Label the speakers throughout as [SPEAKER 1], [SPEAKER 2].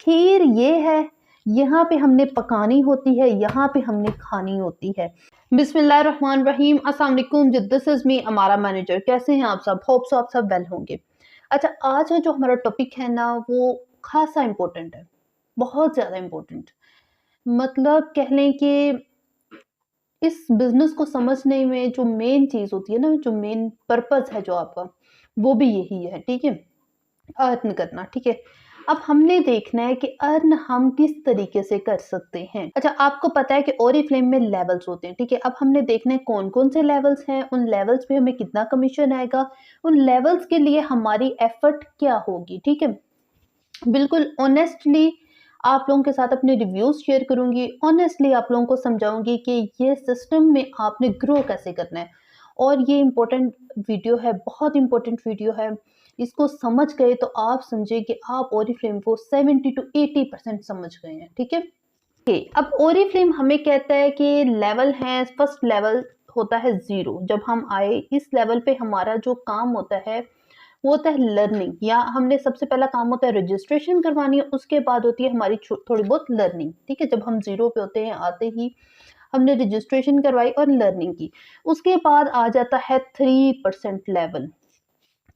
[SPEAKER 1] खीर ये है, यहाँ पे हमने पकानी होती है, यहाँ पे हमने खानी होती है। बिस्मिल्लाहिर्रहमानिर्रहीम, अस्सलाम वालेकुम, दिस इज मी अमारा मैनेजर। कैसे हैं आप सब? होप सो आप सब वेल होंगे। अच्छा, आज का जो हमारा टॉपिक है ना, वो खासा इम्पोर्टेंट है, बहुत ज़्यादा इम्पोर्टेंट। मतलब कह लें कि इस बिज़नेस को समझने में जो मेन चीज़ होती है ना, जो मेन पर्पज़ है जो आपका, वो भी यही है, ठीक है? अर्न करना, ठीक है? अब हमने देखना है कि अर्न हम किस तरीके से कर सकते हैं। अच्छा, आपको पता है कि ओरिफ्लेम में लेवल्स होते हैं, ठीक है? अब हमने देखना है कौन-कौन से लेवल्स हैं, उन लेवल्स पे हमें कितना कमीशन आएगा, उन लेवल्स के लिए हमारी एफर्ट क्या होगी, ठीक है? बिल्कुल ऑनेस्टली आप लोगों के साथ अपने रिव्यूज़ शेयर करूँगी, ऑनेस्टली आप लोगों को समझाऊँगी कि ये सिस्टम में आपने ग्रो कैसे करना है। और ये इम्पोर्टेंट वीडियो है, बहुत इम्पोर्टेंट वीडियो है। इसको समझ गए तो आप समझिए कि आप ओरिफ्लेम को 70 टू 80% समझ गए हैं, ठीक है? ओके, अब ओरिफ्लेम हमें कहता है कि लेवल है, फर्स्ट लेवल होता है 0। जब हम आए इस लेवल पे हमारा जो काम होता है वो होता है लर्निंग, या हमने सबसे पहला काम होता है रजिस्ट्रेशन करवानी है, उसके बाद होती है हमारी थोड़ी बहुत लर्निंग, ठीक है? जब हम 0 पे होते हैं, आते ही हमने रजिस्ट्रेशन करवाई और लर्निंग की। उसके बाद आ जाता है 3% लेवल,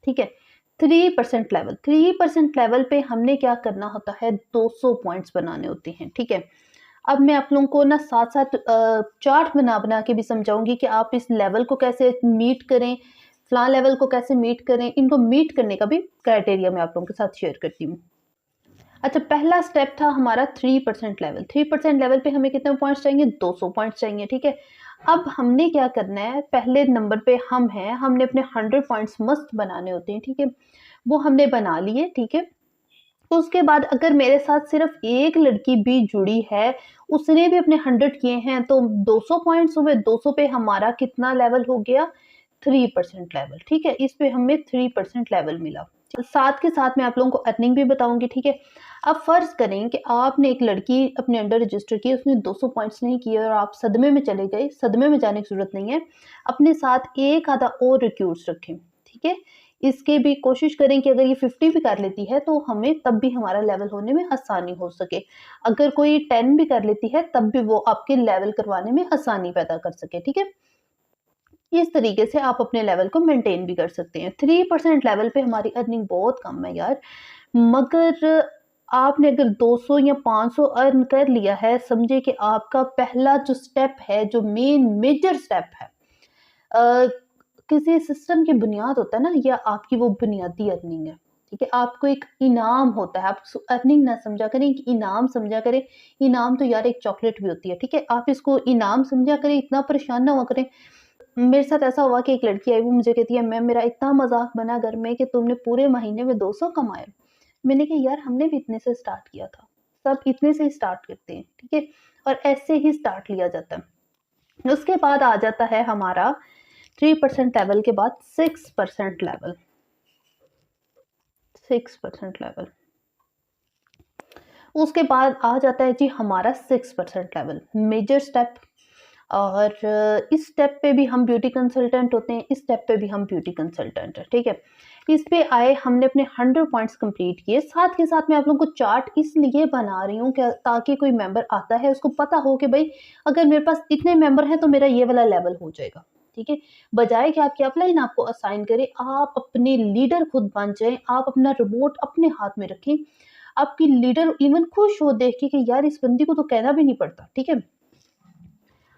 [SPEAKER 1] ठीक है? 3% लेवल, 3% लेवल पे हमने क्या करना होता है, 200 पॉइंट्स बनाने होते हैं, ठीक है? अब मैं आप लोगों को ना साथ-साथ चार्ट बना-बना के भी समझाऊँगी कि आप इस लेवल को कैसे मीट करें, फलां लेवल को कैसे मीट करें, इनको मीट करने का भी क्राइटेरिया मैं आप लोगों के साथ शेयर करती हूँ। अच्छा, पहला स्टेप था हमारा 3% लेवल। 3% लेवल पे हमें कितने पॉइंट्स चाहिए? 200 पॉइंट्स चाहिए, ठीक है? अब हमने क्या करना है, पहले नंबर पे हम हैं, हमने अपने 100 पॉइंट्स मस्ट बनाने होते हैं, ठीक है? वो हमने बना लिए, ठीक है? तो उसके बाद अगर मेरे साथ सिर्फ एक लड़की भी जुड़ी है, उसने भी अपने 100 किए हैं, तो 200 पॉइंट्स हुए, 200 पे हमारा कितना लेवल हो गया? 3% लेवल, ठीक है? इस पे हमें 3% लेवल मिला। साथ के साथ मैं आप लोगों को अर्निंग भी बताऊँगी, ठीक है? अब फ़र्ज़ करें कि आपने एक लड़की अपने अंडर रजिस्टर की, उसने 200 पॉइंट्स नहीं किए और आप सदमे में चले गए, सदमे में जाने की ज़रूरत नहीं है। अपने साथ एक आधा और रिक्रूट्स रखें, ठीक है? इसकी भी कोशिश करें कि अगर ये 50 भी कर लेती है, तो हमें तब भी हमारा लेवल होने में आसानी हो सके। अगर कोई 10 भी कर लेती है, तब भी वो आपके लेवल करवाने में आसानी पैदा कर सके, ठीक है? इस तरीके से आप अपने लेवल को मेंटेन भी कर सकते हैं। 3% लेवल पे हमारी अर्निंग बहुत कम है यार, मगर आपने अगर 200 या 500 अर्न कर लिया है, समझिए कि आपका पहला जो स्टेप है, जो मेन मेजर स्टेप है, अ, किसी सिस्टम की बुनियाद होता है ना, या आपकी वो बुनियादी अर्निंग है, ठीक है? आपको एक इनाम होता है, आप अर्निंग ना समझा करें, एक इनाम समझा करें। इनाम तो यार एक चॉकलेट भी होती है, ठीक है? आप इसको इनाम समझा करें, इतना परेशान ना हुआ करें। मेरे साथ ऐसा हुआ कि एक लड़की आई, वो मुझे कहती है, मैम मेरा इतना मज़ाक बना घर में कि तुमने पूरे महीने में 200 कमाए। मैंने कहा यार हमने भी इतने से स्टार्ट किया था। सब इतने से ही स्टार्ट करते हैं, ठीक है? और ऐसे ही स्टार्ट लिया जाता है। उसके बाद आ जाता है हमारा 3% लेवल के बाद 6% लेवल, 6% लेवल। उसके बाद आ जाता है जी हमारा 6% लेवल, मेजर स्टेप। और इस स्टेप पे भी हम ब्यूटी कंसल्टेंट होते हैं, इस स्टेप पे भी हम ब्यूटी कंसल्टेंट हैं, ठीक है? इस पे आए, हमने अपने 100 पॉइंट्स कंप्लीट किए। साथ के साथ मैं आप लोगों को चार्ट इसलिए बना रही हूँ कि ताकि कोई मेंबर आता है उसको पता हो कि भाई अगर मेरे पास इतने मेंबर हैं तो मेरा ये वाला लेवल हो जाएगा, ठीक है? बजाय कि आपकी अपलाइन आपको असाइन करे, आप अपने लीडर खुद बन जाएँ, आप अपना रिमोट अपने हाथ में रखें। आपकी लीडर इवन खुश हो देख के कि यार इस बंदी को तो कहना भी नहीं पड़ता, ठीक है?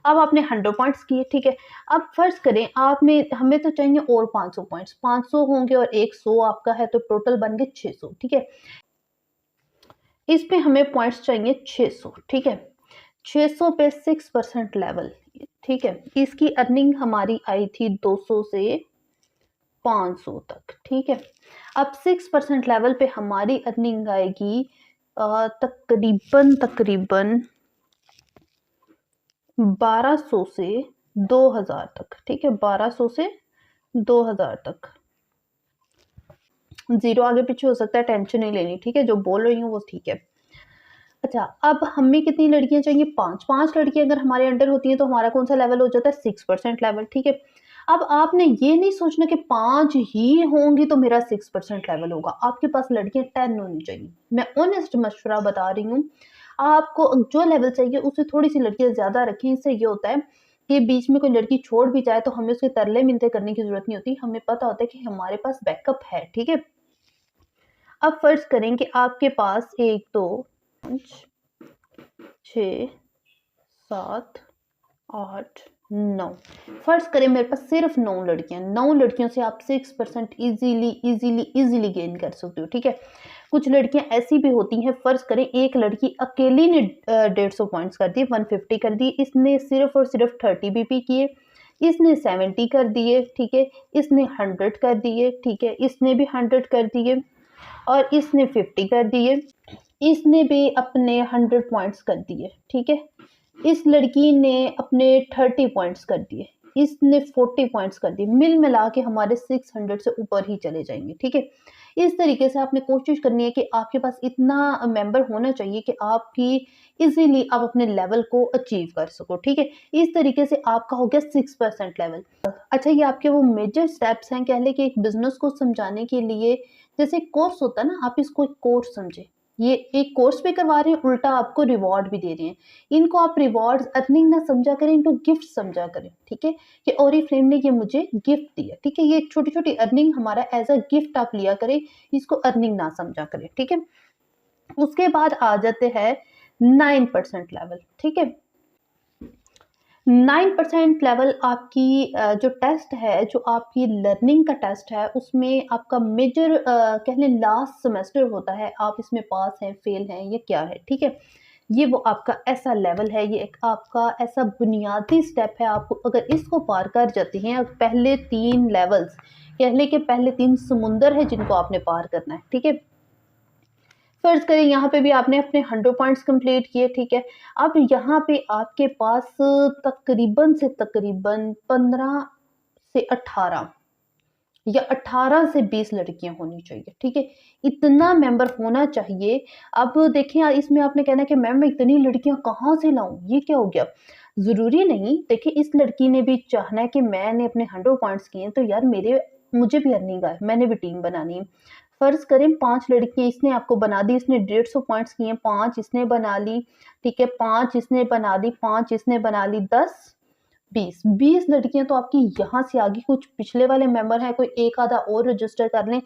[SPEAKER 1] अब आपने 100 पॉइंट्स किए, ठीक है? अब फ़र्ज़ करें आपने, हमें तो चाहिए और 500 पॉइंट्स, 500 होंगे और एक 100 आपका है, तो टोटल बन गए 600, ठीक है? इस पे हमें पॉइंट्स चाहिए 600, ठीक है? 600 पे 6% लेवल, ठीक है? इसकी अर्निंग हमारी आई थी 200 से 500 तक, ठीक है? अब 6% लेवल पे हमारी अर्निंग आएगी तकरीबन 1200 से 2000 तक, ठीक है? 1200 से 2000 तक। 0 आगे पीछे हो सकता है, टेंशन नहीं लेनी, ठीक है? जो बोल रही हूँ वो ठीक है। अच्छा, अब हमें कितनी लड़कियाँ चाहिए? 5, 5 लड़कियाँ अगर हमारे अंडर होती हैं तो हमारा कौन-सा लेवल हो जाता है? 6% लेवल, ठीक है? अब आपने ये नहीं सोचना कि 5 ही होंगी तो मेरा 6% लेवल होगा, आपके पास लड़कियां 10 होनी चाहिए। मैं ऑनेस्ट मशवरा बता रही हूँ, आपको जो लेवल चाहिए उससे थोड़ी सी लड़कियां ज्यादा रखें। इससे ये होता है कि बीच में कोई लड़की छोड़ भी जाए तो हमें उसके तरले मिनते करने की जरूरत नहीं होती, हमें पता होता है कि हमारे पास बैकअप है। ठीक है, अब फर्ज करें कि आपके पास 1 2 5 6 7 8 9, फर्ज करें मेरे पास सिर्फ 9 लड़कियां, 9 लड़कियों से आप 6% इजीली इजीली इजीली गेन कर सकते हो। ठीक है, कुछ लड़कियां ऐसी भी होती हैं, फर्ज करें एक लड़की अकेली ने 150 पॉइंट्स कर दिए, 150 कर दिए, इसने सिर्फ और सिर्फ 30 बीपी किए, इसने 70 कर दिए, ठीक है, इसने 100 कर दिए, ठीक है, इसने भी 100 कर दिए और इसने 50 कर दिए, इसने भी अपने 100 पॉइंट्स कर दिए। ठीक है, इस लड़की ने अपने 30 पॉइंट्स कर दिए, इसने 40 पॉइंट्स कर दिए, मिल मिला के हमारे 600 से ऊपर ही चले जाएंगे। ठीक है, इस तरीके से आपने कोशिश करनी है कि आपके पास इतना मेंबर होना चाहिए कि आपकी इजीली आप अपने लेवल को अचीव कर सको। ठीक है, इस तरीके से आपका हो गया 6% लेवल। अच्छा, ये आपके वो मेजर स्टेप्स हैं, कह ले कि एक बिजनेस को समझाने के लिए, जैसे कोर्स होता है ना, आप इसको एक कोर्स समझे, ये एक कोर्स भी करवा रहे हैं, उल्टा आपको रिवॉर्ड भी दे रहे हैं। इनको आप रिवॉर्ड्स अर्निंग ना समझा करें, इनको गिफ्ट समझा करें। ठीक है, कि ओरिफ्लेम ने ये मुझे गिफ्ट दिया। ठीक है, ये छोटी छोटी अर्निंग हमारा एज अ गिफ्ट आप लिया करें, इसको अर्निंग ना समझा करें। ठीक है, उसके बाद आ जाते हैं 9% लेवल। ठीक है, 9% लेवल आपकी जो टेस्ट है, जो आपकी लर्निंग का टेस्ट है, उसमें आपका मेजर कह लें लास्ट सेमेस्टर होता है, आप इसमें पास हैं, फेल हैं, ये क्या है। ठीक है, ये वो आपका ऐसा लेवल है, ये एक आपका ऐसा बुनियादी स्टेप है, आपको अगर इसको पार कर जाते हैं, पहले 3 लेवल्स कह लें कि पहले 3 समुंदर है जिनको आपने पार करना है। ठीक है, फर्ज करें यहाँ पे भी आपने अपने 100 पॉइंट्स कंप्लीट किए। ठीक है, अब यहाँ पे आपके पास तकरीबन से तकरीबन 15 से 18 या 18 से 20 लड़कियां होनी चाहिए। ठीक है, इतना मेंबर होना चाहिए। अब देखिए, इसमें आपने कहना है कि मैम मैं इतनी लड़कियां कहाँ से लाऊं, ये क्या हो गया। जरूरी नहीं, देखिए इस लड़की ने भी चाहना है कि मैंने अपने 100 पॉइंट्स किए तो यार मेरे मुझे भी अर्निंग आए, मैंने भी टीम बनानी है। फर्ज करें 5 लड़कियां इसने आपको बना दी, इसने 150 पॉइंट्स किए, 5 इसने बना ली। ठीक है, 5 इसने बना दी, 5 इसने बना ली, 10 20 लड़कियां तो आपकी यहाँ से आगे। कुछ पिछले वाले मेंबर हैं, कोई एक आधा और रजिस्टर कर लें,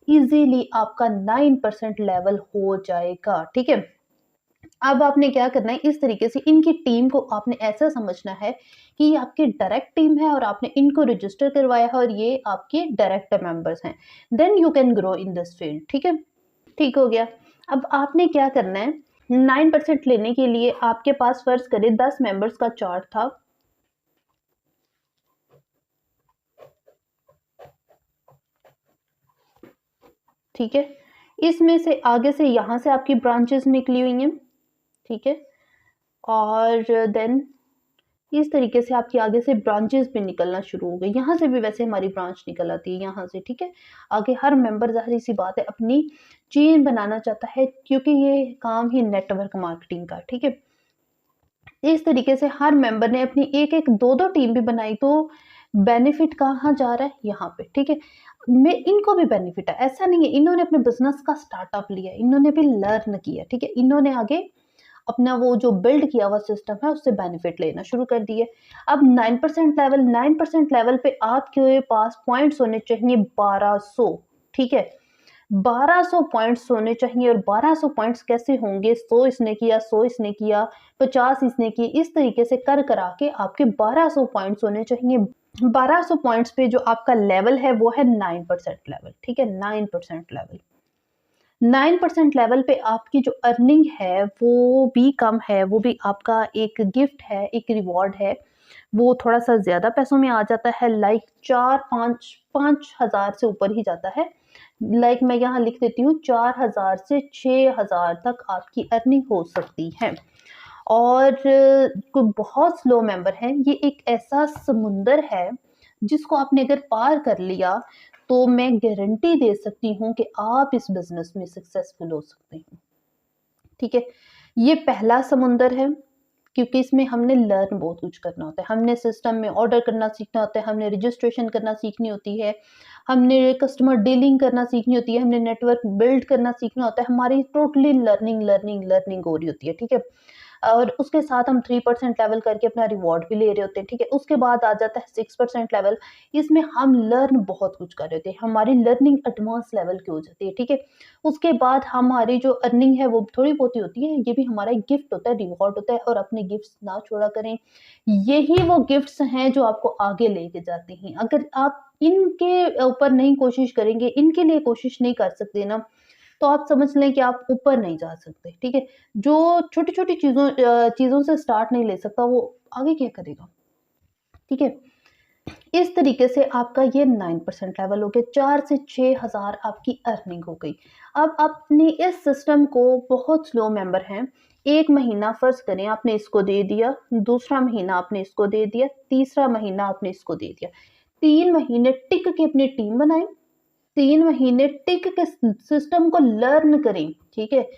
[SPEAKER 1] इजीली आपका 9% लेवल हो जाएगा। ठीक है, अब आपने क्या करना है, इस तरीके से इनकी टीम को आपने ऐसा समझना है कि ये आपकी डायरेक्ट टीम है और आपने इनको रजिस्टर करवाया है और ये आपके डायरेक्ट मेंबर्स हैं। Then you can grow in this field. ठीक है, ठीक हो गया। अब आपने क्या करना है, 9% लेने के लिए आपके पास फर्ज करें 10 मेंबर्स का चार्ट था। ठीक है, इसमें से आगे से यहाँ से आपकी ब्रांचेस निकली हुई हैं। ठीक है, और देन इस तरीके से आपकी आगे से ब्रांचेस भी निकलना शुरू हो गई। यहाँ से भी वैसे हमारी ब्रांच निकल आती है यहाँ से। ठीक है, आगे हर मेंबर जाहिर सी बात है अपनी चेन बनाना चाहता है, क्योंकि ये काम ही नेटवर्क मार्केटिंग का। ठीक है, इस तरीके से हर मेंबर ने अपनी एक एक दो दो टीम भी बनाई, तो बेनिफिट कहाँ जा रहा है, यहाँ पे। ठीक है, मैं इनको भी बेनिफिट है, ऐसा नहीं है, इन्होंने अपने बिजनेस का स्टार्टअप लिया, इन्होंने भी लर्न किया। ठीक है, इन्होंने आगे अपना वो जो बिल्ड किया हुआ सिस्टम है उससे बेनिफिट लेना शुरू कर दिए। अब 9% लेवल पे आपके पास पॉइंट्स होने चाहिए 1200। ठीक है, 1200 पॉइंट्स होने चाहिए। और 1200 पॉइंट्स कैसे होंगे, 100 इसने किया, 100 इसने किया, 50 इसने किए, इस तरीके से कर करा के आपके 1200 पॉइंट्स होने चाहिए। 1200 पॉइंट्स पे जो आपका लेवल है वो है 9% लेवल। ठीक है, 9% लेवल। 9% लेवल पे आपकी जो अर्निंग है वो भी कम है, वो भी आपका एक गिफ्ट है, एक रिवॉर्ड है, वो थोड़ा सा ज्यादा पैसों में आ जाता है, लाइक 4-5 हजार से ऊपर ही जाता है। लाइक मैं यहाँ लिख देती हूँ, 4000 से 6000 तक आपकी अर्निंग हो सकती है। और कोई बहुत स्लो मेंबर है, ये एक ऐसा समुंदर है जिसको आपने अगर पार कर लिया तो मैं गारंटी दे सकती हूँ कि आप इस बिजनेस में सक्सेसफुल हो सकते हैं। ठीक है, ये पहला समुंदर है। क्योंकि इसमें हमने लर्न बहुत कुछ करना होता है। हमने सिस्टम में ऑर्डर करना सीखना होता है, हमने रजिस्ट्रेशन करना सीखनी होती है, हमने कस्टमर डीलिंग करना सीखनी होती है, हमने नेटवर्क बिल्ड करना सीखना होता है। हमारी टोटली लर्निंग हो रही होती है, ठीक है? और उसके साथ हम 3% लेवल करके अपना रिवॉर्ड भी ले रहे होते हैं, ठीक है? उसके बाद आ जाता है 6% लेवल। इसमें हम लर्न बहुत कुछ कर रहे होते हैं, हमारी लर्निंग एडवांस लेवल की हो जाती है, ठीक है? उसके बाद हमारी जो अर्निंग है वो थोड़ी बहुत ही होती है, ये भी हमारा एक गिफ्ट होता है, रिवॉर्ड होता है, और अपने गिफ्ट्स ना छोड़ा करें। यही वो गिफ्ट्स हैं जो आपको आगे लेके जाते हैं। अगर आप इनके ऊपर नहीं कोशिश करेंगे, इनके लिए कोशिश नहीं कर सकते ना, तो आप समझ लें कि आप ऊपर नहीं जा सकते, ठीक है? जो छोटी-छोटी चीज़ों से स्टार्ट नहीं ले सकता, वो आगे क्या करेगा, ठीक है? इस तरीके से आपका ये 9% लेवल हो गया, 4 से 6,000 आपकी अर्निंग हो गई। अब अपने इस सिस्टम को बहुत स्लो मेंबर हैं, 1 महीना फ़र्ज़ करें आपने इसको दे दिया, दूसरा महीना आपने इसको दे दिया, तीसरा महीना आपने इसको दे दिया। 3 महीने टिक के अपनी टीम बनाएँ, 3 महीने टिक के सिस्टम को लर्न करें, ठीक है?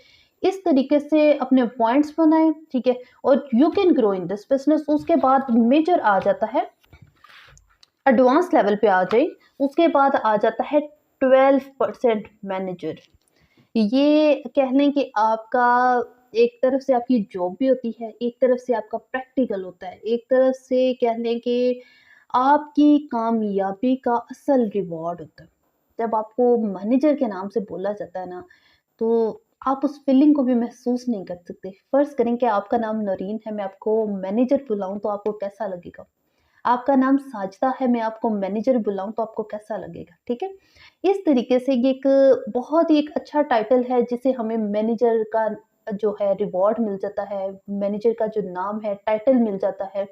[SPEAKER 1] इस तरीके से अपने पॉइंट्स बनाएँ, ठीक है? और you can grow in this business. उसके बाद मेजर आ जाता है, एडवांस लेवल पे आ जाए, उसके बाद आ जाता है 12% मैनेजर। ये कह लें कि आपका एक तरफ से आपकी जॉब भी होती है, एक तरफ से आपका प्रैक्टिकल होता है, एक तरफ से कह लें कि आपकी कामयाबी का असल रिवॉर्ड होता है। जब आपको मैनेजर के नाम से बोला जाता है ना, तो आप उस फीलिंग को भी महसूस नहीं कर सकते। फ़र्ज़ करें कि आपका नाम नौरीन है, मैं आपको मैनेजर बुलाऊँ तो आपको कैसा लगेगा? आपका नाम साजिदा है, मैं आपको मैनेजर बुलाऊँ तो आपको कैसा लगेगा, ठीक है? इस तरीके से ये एक बहुत ही एक अच्छा टाइटल है, जिसे हमें मैनेजर का जो है रिवॉर्ड मिल जाता है, मैनेजर का जो नाम है, टाइटल मिल जाता है।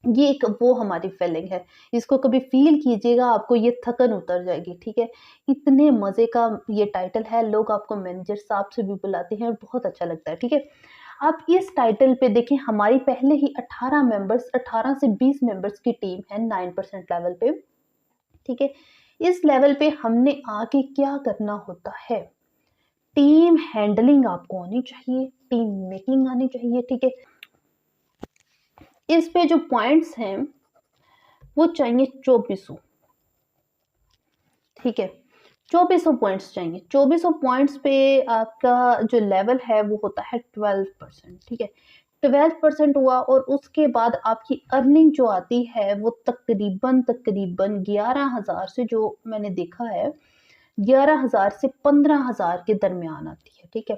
[SPEAKER 1] ये एक वो हमारी फीलिंग है। इसको कभी फ़ील कीजिएगा, आपको ये थकन उतर जाएगी, ठीक है? इतने मज़े का ये टाइटल है, लोग आपको मैनेजर साहब से भी बुलाते हैं और बहुत अच्छा लगता है, ठीक है? आप इस टाइटल पे देखें, हमारी पहले ही 18 मेंबर्स, 18 से 20 मेंबर्स की टीम है 9% लेवल पे, ठीक है? इस लेवल पे हमने आगे क्या करना होता है? टीम हैंडलिंग आपको आनी चाहिए, टीम मेकिंग आनी चाहिए, ठीक है? इस पे जो पॉइंट्स हैं, वो चाहिए 2400, ठीक है? 2400 पॉइंट्स चाहिए। 2400 पॉइंट्स पे आपका जो लेवल है वो होता है 12%, ठीक है? 12% हुआ, और उसके बाद आपकी अर्निंग जो आती है वो तकरीबन 11,000 से, जो मैंने देखा है, 11,000 से 15,000 के दरमियान आती है, ठीक है?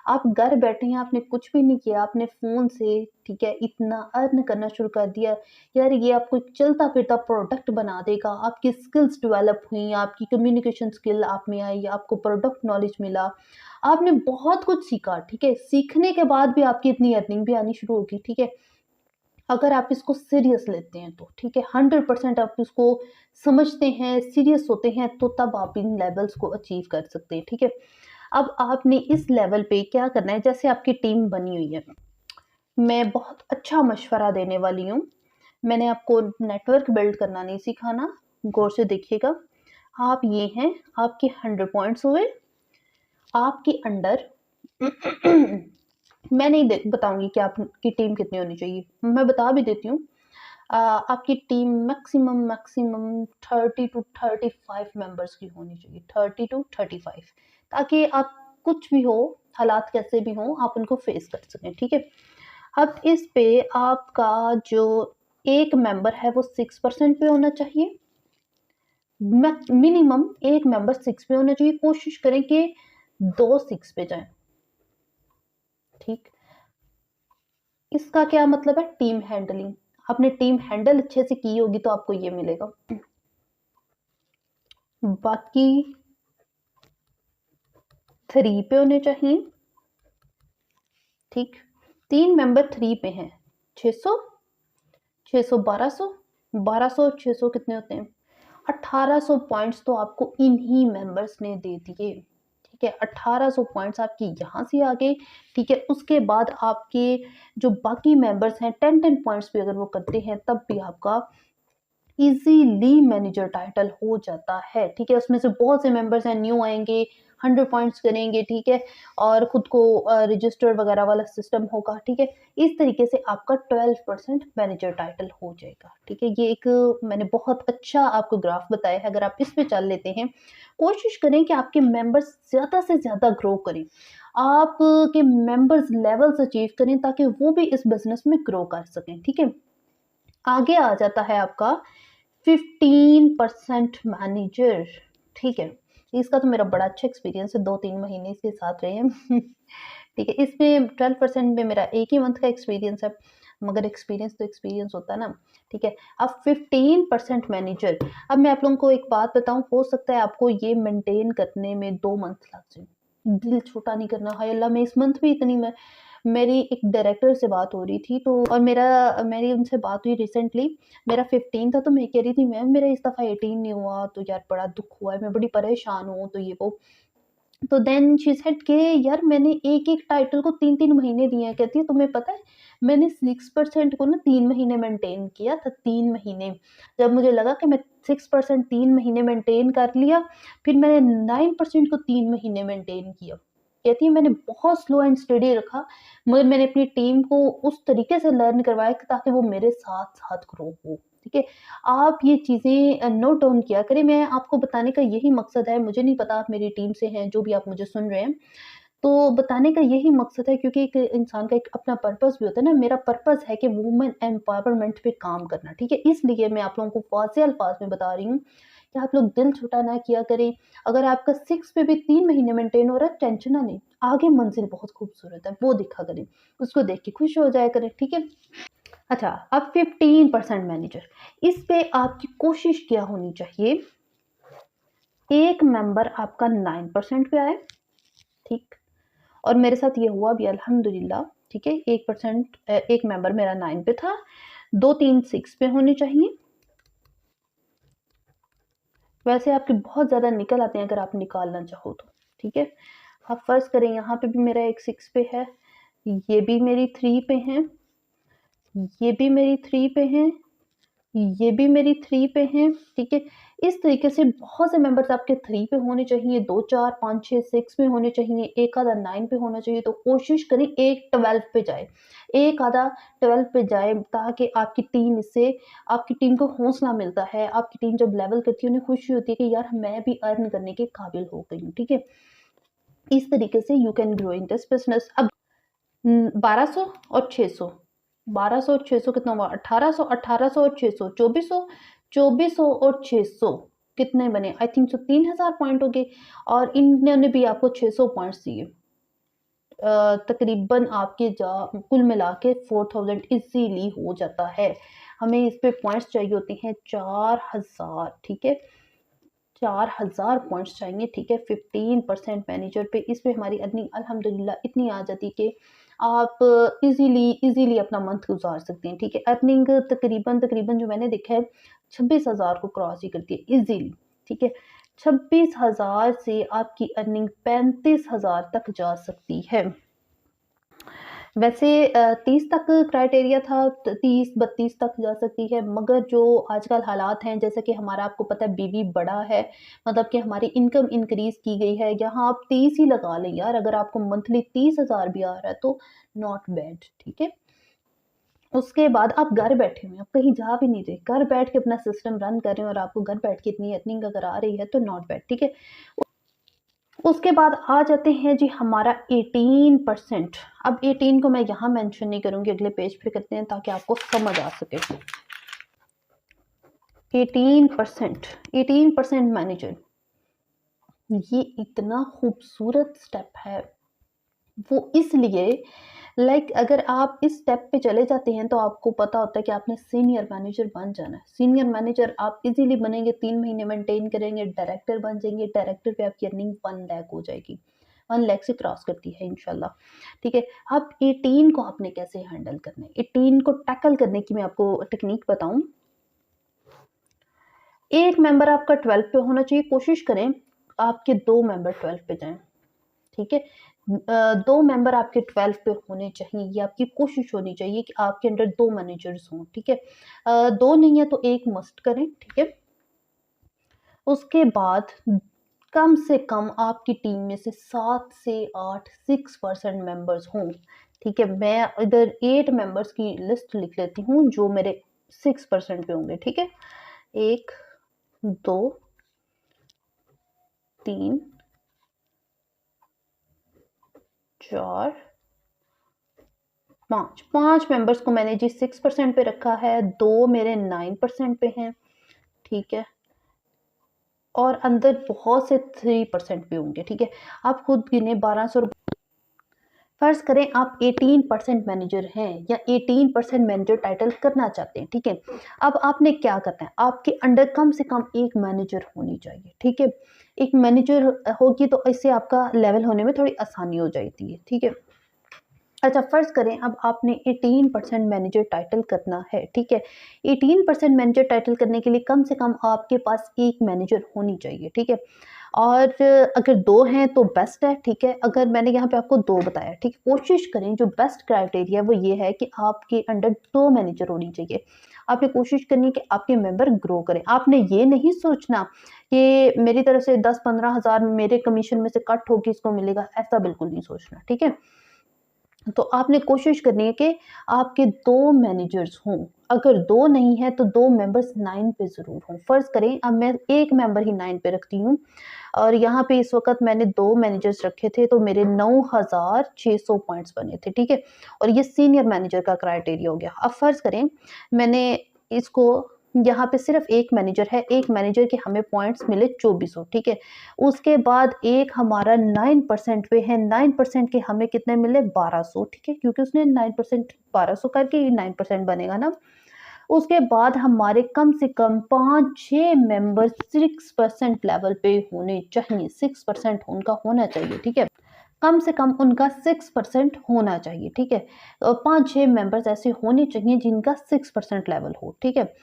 [SPEAKER 1] आप घर बैठे हैं, आपने कुछ भी नहीं किया, आपने फ़ोन से, ठीक है, इतना अर्न करना शुरू कर दिया। यार, ये आपको एक चलता-फिरता प्रोडक्ट बना देगा। आपकी स्किल्स डेवलप हुई, आपकी कम्युनिकेशन स्किल आप में आई, आपको प्रोडक्ट नॉलेज मिला, आपने बहुत कुछ सीखा, ठीक है? सीखने के बाद भी आपकी इतनी अर्निंग भी आनी शुरू होगी, ठीक है? अगर आप इसको सीरियस लेते हैं तो, ठीक है? 100% आप इसको समझते हैं, सीरियस होते हैं, तो तब आप इन लेवल्स को अचीव कर सकते हैं, ठीक है? अब आपने इस लेवल पे क्या करना है, जैसे आपकी टीम बनी हुई है, मैं बहुत अच्छा मशवरा देने वाली हूँ। मैंने आपको नेटवर्क बिल्ड करना नहीं सिखाना, गौर से देखिएगा। आप ये हैं, आपके 100 पॉइंट्स हुए, आपके अंडर मैं नहीं बताऊँगी कि आपकी टीम कितनी होनी चाहिए, मैं बता भी देती हूँ। आपकी टीम मैक्सिमम 30 टू 35 मेंबर्स की होनी चाहिए, 30 टू 35, ताकि आप कुछ भी हो, हालात कैसे भी हों, आप उनको फेस कर सकें, ठीक है? अब इस पे आपका जो एक मेंबर है वो 6% पे होना चाहिए। मिनिमम एक मेंबर 6 पे होना चाहिए। कोशिश करें कि 2 6 पे जाएँ, ठीक? इसका क्या मतलब है? Team handling. आपने टीम हैंडल अच्छे से की होगी तो आपको ये मिलेगा। बाकी 3 पे होने चाहिए, ठीक? 3 मेंबर 3 पे हैं, 600, 600, 1200, 1200 और 600 कितने होते हैं? 1800 पॉइंट्स तो आपको इन्हीं मेंबर्स ने दे दिए, ठीक है? 1800 पॉइंट्स आपके यहाँ से आ गए, ठीक है? उसके बाद आपके जो बाकी मेंबर्स हैं 10-10 पॉइंट्स भी अगर वो करते हैं, तब भी आपका इजीली मैनेजर टाइटल हो जाता है, ठीक है? उसमें से बहुत से मेंबर्स हैं, न्यू आएँगे, 100 पॉइंट्स करेंगे, ठीक है, और खुद को रजिस्टर वगैरह वाला सिस्टम होगा, ठीक है। इस तरीके से आपका 12% मैनेजर टाइटल हो जाएगा, ठीक है। ये एक मैंने बहुत अच्छा आपको ग्राफ बताया है, अगर आप इस पे चल लेते हैं, कोशिश करें कि आपके मेंबर्स ज़्यादा से ज़्यादा ग्रो करें, आप के मेंबर्स लेवल्स अचीव करें ताकि वो भी इस बिज़नेस में ग्रो कर सकें, ठीक है। आगे आ जाता है आपका 15% मैनेजर, ठीक है। इसका तो मेरा बड़ा अच्छा एक्सपीरियंस है, 2-3 महीने इसके साथ रहे हैं। ठीक है, इसमें 12% में मेरा एक ही मंथ का एक्सपीरियंस है, मगर एक्सपीरियंस तो एक्सपीरियंस होता है ना, ठीक है। अब 15% मैनेजर, अब मैं आप लोगों को एक बात बताऊँ, हो सकता है आपको ये मेंटेन करने में 2 मंथ लग जाए। दिल छोटा नहीं करना, हाय अल्लाह मैं इस मंथ भी इतनी मैं मेरी एक डायरेक्टर से बात हो रही थी, तो और मेरी उनसे बात हुई रिसेंटली, मेरा 15 था, तो मैं कह रही थी मैम मेरा इस दफ़ा 18 नहीं हुआ, तो यार बड़ा दुःख हुआ है, मैं बड़ी परेशान हूँ, तो ये वो। तो देन शी सेड कि यार मैंने एक-एक टाइटल को 3-3 महीने दिए हैं। कहती है तुम्हें पता है मैंने 6% को ना 3 महीने मेंटेन किया था, 3 महीने। जब मुझे लगा कि मैं 6% 3 महीने मेंटेन कर लिया, फिर मैंने 9% को 3 महीने मेंटेन किया। कहती है मैंने बहुत स्लो एंड स्टडी रखा, मगर मैंने अपनी टीम को उस तरीके से लर्न करवाया कि ताकि वो मेरे साथ-साथ ग्रो हो, ठीक है। आप ये चीज़ें नोट डाउन किया करें, मैं आपको बताने का यही मकसद है, मुझे नहीं पता आप मेरी टीम से हैं, जो भी आप मुझे सुन रहे हैं, तो बताने का यही मकसद है क्योंकि एक इंसान का एक अपना पर्पस भी होता है ना, मेरा पर्पस है कि वुमेन एम्पावरमेंट पे काम करना, ठीक है। इसलिए मैं आप लोगों को वाज़े अल्फाज़ में बता रही हूँ कि आप लोग दिल छोटा ना किया करें। अगर आपका 6 पे भी 3 महीने मेंटेन हो रहा है, टेंशन ना लें, आगे मंज़िल बहुत खूबसूरत है, वो देखा करें, उसको देख के खुश हो जाया करें, ठीक है। अच्छा, अब 15% मैनेजर, इस पे आपकी कोशिश क्या होनी चाहिए, एक मेंबर आपका 9% पे आए, ठीक, और मेरे साथ ये हुआ भी अल्हम्दुलिल्लाह, ठीक है। 1% एक मेंबर मेरा 9 पे था, 2-3 6 पे होने चाहिए। वैसे आपके बहुत ज़्यादा निकल आते हैं अगर आप निकालना चाहो तो, ठीक है। आप फ़र्ज़ करें यहाँ पे भी मेरा एक 6 पे है, ये भी मेरी 3 पे है, ये भी मेरी 3 पे है, ये भी मेरी 3 पे हैं, ठीक है। इस तरीके से बहुत से मेंबर्स आपके 3 पे होने चाहिए, 2, 4, 5, 6, 6 पे होने चाहिए, एक आधा 9 पे होना चाहिए, तो कोशिश करें एक 12 पे जाए, एक आधा 12 पे जाए ताकि आपकी टीम इससे आपकी टीम को हौसला मिलता है, आपकी टीम जब लेवल करती है, उन्हें खुशी होती है कि यार मैं भी अर्न करने के काबिल हो गई हूँ, ठीक है। इस तरीके से you can grow in this business. अब 1200 और 600, 1200 और 600 कितना हुआ? 1800, 1800 और 600, 2400, 2400 और 600 कितने बने? आई थिंक सो 3000 पॉइंट हो गए, और इन्होंने भी आपको 600 पॉइंट्स दिए। तकरीबन आपके कुल मिला के 4000 इजीली हो जाता है। हमें इस पे पॉइंट्स चाहिए होते हैं 4000, ठीक है। 4000 पॉइंट्स चाहिए, ठीक है। 15% मैनेजर पे, इस पे हमारी अर्निंग अल्हम्दुलिल्लाह इतनी आ जाती कि आप इजीली अपना मंथ गुजार सकते हैं, ठीक है। अर्निंग तकरीबन तकरीबन जो मैंने देखा है 26,000 को क्रॉस ही करती है इजीली, ठीक है। 26,000 से आपकी अर्निंग 35,000 तक जा सकती है। वैसे 30 तक क्राइटेरिया था, 30-32 तक जा सकती है, मगर जो आजकल हालात हैं, जैसे कि हमारा आपको पता है बीवी बड़ा है, मतलब कि हमारी इनकम इंक्रीज़ की गई है, यहाँ आप 30 ही लगा लें यार, अगर आपको मंथली 30,000 भी आ रहा है तो नॉट बैड, ठीक है। उसके बाद आप घर बैठे हुए हैं, आप कहीं जा भी नहीं रहे, घर बैठ के अपना सिस्टम रन कर रहे हैं और आपको घर बैठ के इतनी अर्निंग अगर आ रही है तो नॉट बैड, ठीक है। उसके बाद आ जाते हैं जी हमारा 18%। अब 18 को मैं यहाँ मेंशन नहीं करूँगी, अगले पेज पे करते हैं ताकि आपको समझ आ सके। 18%, 18% मैनेजर, ये इतना खूबसूरत स्टेप है, वो इसलिए अगर आप इस स्टेप पे चले जाते हैं तो आपको पता होता है कि आपने सीनियर मैनेजर बन जाना है। सीनियर मैनेजर आप इजीली बनेंगे, 3 महीने मेंटेन करेंगे, डायरेक्टर बन जाएंगे, डायरेक्टर पे आपकी अर्निंग 1 लाख हो जाएगी, 1 लाख से क्रॉस करती है इंशाल्लाह, ठीक है। अब 18 को आपने कैसे हैंडल करना है, 18 को टैकल करने की मैं आपको टेक्निक बताऊं। एक मेंबर आपका 12 पे होना चाहिए, कोशिश करें आपके 2 मेंबर 12 पे जाएं, ठीक है। 2 मेंबर आपके 12 पे होने चाहिए, ये आपकी कोशिश होनी चाहिए कि आपके अंडर 2 मैनेजर्स हों, ठीक है। 2 नहीं है तो 1 मस्ट करें, ठीक है। उसके बाद कम से कम आपकी टीम में से 7 से 8 6% मेंबर्स हों। ठीक है, मैं इधर 8 मेंबर्स की लिस्ट लिख लेती हूँ जो मेरे 6% पे होंगे। ठीक है, 1 2 3 4 5 मेंबर्स को मैंने जी 6% पे रखा है, 2 मेरे 9% पे हैं। ठीक है, और अंदर बहुत से 3% पे होंगे। ठीक है, आप खुद गिने 1200। फर्ज करें आप 18% मैनेजर हैं या 18% मैनेजर टाइटल करना चाहते हैं। ठीक है, अब आपने क्या करना है, आपके अंडर कम से कम एक मैनेजर होनी चाहिए। ठीक है, एक मैनेजर होगी तो इससे आपका लेवल होने में थोड़ी आसानी हो जाती है। ठीक है, अच्छा फ़र्ज़ करें अब आपने 18% मैनेजर टाइटल करना है। ठीक है, 18% मैनेजर टाइटल करने के लिए कम से कम आपके पास एक मैनेजर होनी चाहिए। ठीक है, और अगर 2 हैं तो बेस्ट है। ठीक है, अगर मैंने यहाँ पे आपको 2 बताया। ठीक है, कोशिश करें, जो बेस्ट क्राइटेरिया वो ये है कि आपके अंडर 2 मैनेजर होनी चाहिए। आपने कोशिश करनी है कि आपके मेंबर ग्रो करें। आपने ये नहीं सोचना कि मेरी तरफ से 10-15 हज़ार मेरे कमीशन में से कट होके इसको मिलेगा, ऐसा बिल्कुल नहीं सोचना। ठीक है, तो आपने कोशिश करनी है कि आपके 2 मैनेजर्स हों। अगर 2 नहीं है तो 2 मेंबर्स 9 पे ज़रूर हों। फ़र्ज़ करें अब मैं 1 मेंबर ही 9 पे रखती हूँ और यहाँ पे इस वक़्त मैंने 2 मैनेजर्स रखे थे तो मेरे 9600 पॉइंट्स बने थे। ठीक है? और ये सीनियर मैनेजर का क्राइटेरिया हो गया। अब फ़र्ज़ करें मैंने इसको यहाँ पे सिर्फ़ 1 मैनेजर है, 1 मैनेजर के हमें पॉइंट्स मिले 2400। ठीक है? उसके बाद एक हमारा 9% पे है, 9% के हमें कितने मिले 1200। ठीक है, क्योंकि उसने 9% 1200 करके ही 9% बनेगा ना। उसके बाद हमारे कम से कम 5-6 मेंबर 6% लेवल पे होने चाहिए, 6% उनका होना चाहिए। ठीक है, कम से कम उनका 6% होना चाहिए। ठीक है, 5-6 मेंबर्स ऐसे होने चाहिए जिनका 6% लेवल हो। ठीक है,